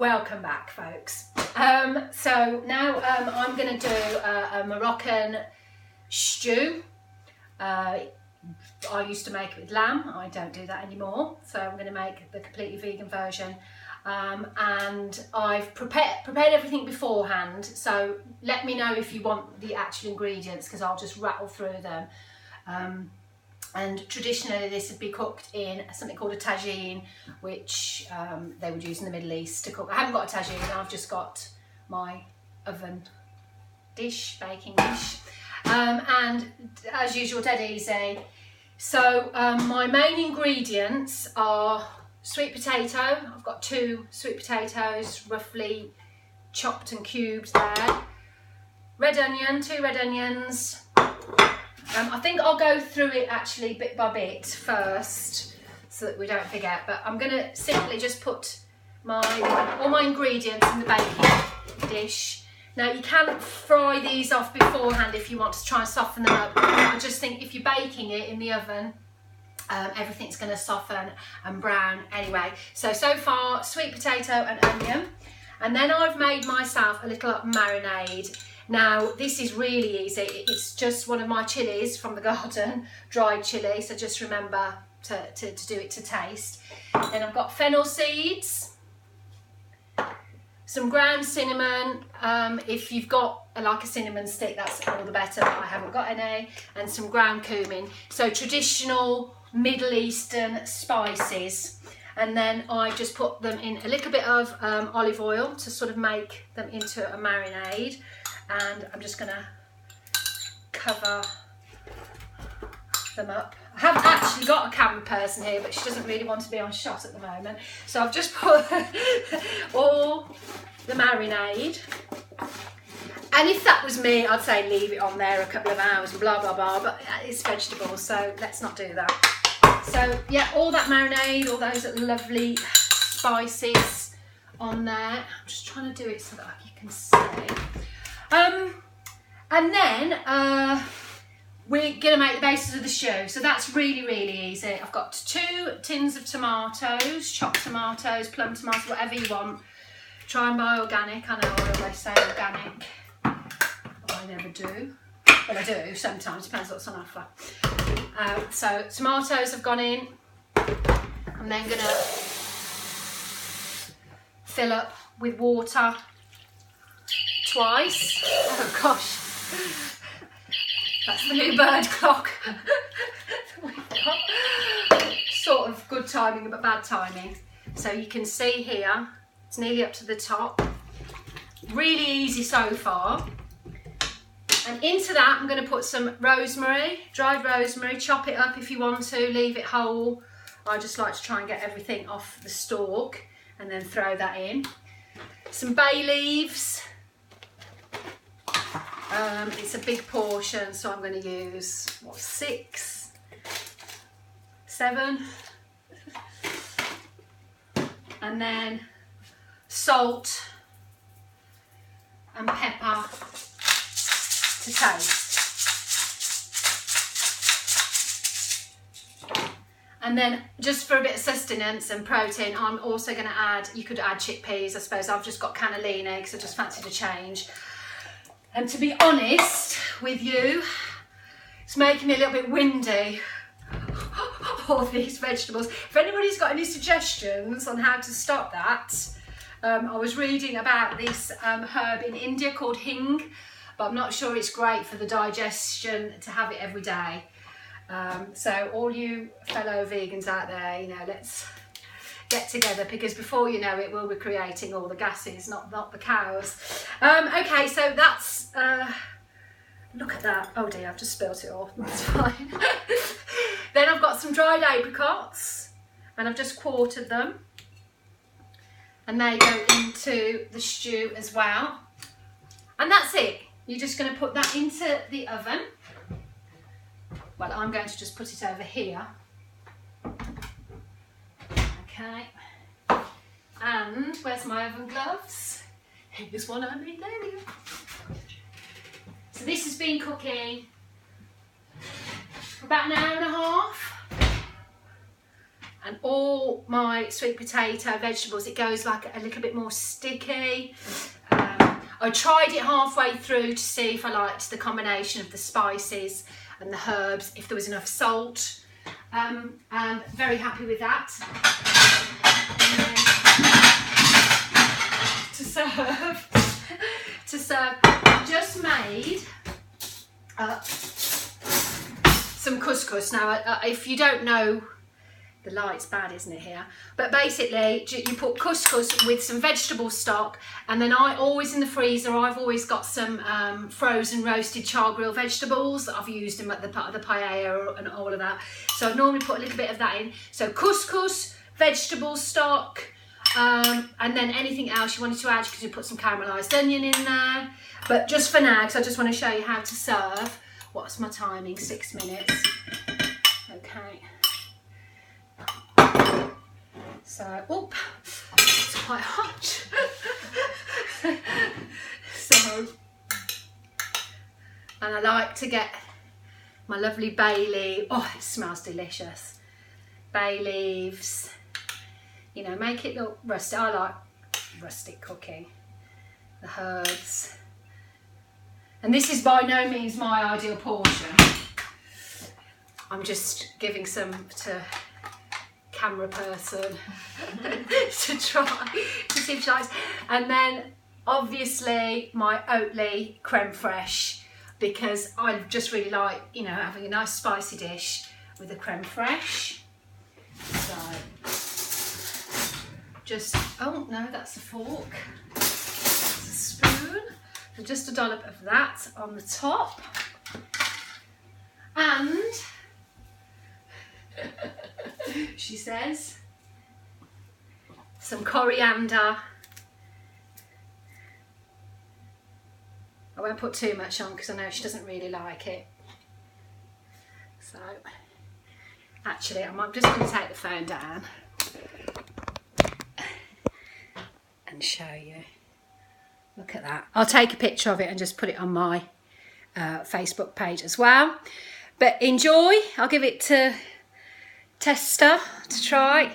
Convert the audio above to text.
Welcome back, folks. So now I'm going to do a Moroccan stew. I used to make it with lamb. I don't do that anymore, so I'm going to make the completely vegan version. And I've prepared everything beforehand, so let me know if you want the actual ingredients, because I'll just rattle through them. And traditionally this would be cooked in something called a tagine, which they would use in the Middle East to cook. I haven't got a tagine, I've just got my oven dish, baking dish. And as usual, dead easy. So my main ingredients are sweet potato. I've got 2 sweet potatoes, roughly chopped and cubed there. Red onion, 2 red onions. I think I'll go through it actually bit by bit first, so that we don't forget. But I'm going to simply just put all my ingredients in the baking dish. Now you can fry these off beforehand if you want to try and soften them up. I just think if you're baking it in the oven, everything's going to soften and brown anyway. So far, sweet potato and onion. And then I've made myself a little marinade. Now this is really easy. It's just one of my chilies from the garden, dried chili. So just remember to do it to taste. Then I've got fennel seeds, some ground cinnamon. If you've got like a cinnamon stick, that's all the better, but I haven't got any. And some ground cumin. So traditional Middle Eastern spices. And then I just put them in a little bit of olive oil to sort of make them into a marinade. And I'm just going to cover them up. I haven't actually got a camera person here, but she doesn't really want to be on shot at the moment. So I've just put all the marinade. And if that was me, I'd say leave it on there a couple of hours and blah, blah, blah. But it's vegetables, so let's not do that. So yeah, all that marinade, all those lovely spices on there. I'm just trying to do it so that you can see. And then we're going to make the basis of the stew. So that's really, really easy. I've got 2 tins of tomatoes, chopped tomatoes, plum tomatoes, whatever you want. Try and buy organic. I know I always say organic. I never do. Well, I do sometimes, depends what's on offer. So tomatoes have gone in. I'm then going to fill up with water twice. Oh gosh, that's the new bird clock. We've got sort of good timing but bad timing. So you can see here, it's nearly up to the top. Really easy so far. And into that I'm going to put some rosemary, dried rosemary. Chop it up if you want to, leave it whole. I just like to try and get everything off the stalk and then throw that in. Some bay leaves. It's a big portion, so I'm going to use, 6, 7. And then salt and pepper to taste. And then just for a bit of sustenance and protein, I'm also going to add, you could add chickpeas, I suppose. I've just got cannellini because I just fancied a change. And to be honest with you, it's making me a little bit windy, all these vegetables. If anybody's got any suggestions on how to stop that, I was reading about this herb in India called hing, but I'm not sure it's great for the digestion to have it every day. So all you fellow vegans out there, you know, let's get together, because before you know it, we'll be creating all the gases, not the cows. Okay, so that's, look at that. Oh dear, I've just spilt it all. That's fine. Then I've got some dried apricots, and I've just quartered them. And they go into the stew as well. And that's it. You're just going to put that into the oven. Well, I'm going to just put it over here. Okay. And where's my oven gloves? Here's one I made earlier. So this has been cooking for about an hour and a half. and all my sweet potato vegetables, it goes like a little bit more sticky. I tried it halfway through to see if I liked the combination of the spices and the herbs, if there was enough salt. And very happy with that. To serve, I just made some couscous. Now, if you don't know, the light's bad, isn't it, here? But basically, you put couscous with some vegetable stock, and then I always in the freezer, I've always got some frozen roasted char grill vegetables that I've used in the paella and all of that. So I normally put a little bit of that in. So couscous, vegetable stock, and then anything else you wanted to add, you could put some caramelised onion in there. But just for now, because I just want to show you how to serve. What's my timing? 6 minutes. Okay. So, it's quite hot. So, and I like to get my lovely bay leaf. Oh, it smells delicious. Bay leaves. You know, make it look rustic. I like rustic cooking. The herbs. And this is by no means my ideal portion. I'm just giving some to camera person to try to see if she likes. And then obviously my Oatly creme fraiche, because I just really like, you know, having a nice spicy dish with a creme fraiche. So just, oh no, that's a fork, that's a spoon. So just a dollop of that on the top, and she says some coriander. I won't put too much on because I know she doesn't really like it. So actually I'm just going to take the phone down and show you. Look at that. I'll take a picture of it and just put it on my Facebook page as well. But enjoy. I'll give it to Tester to try.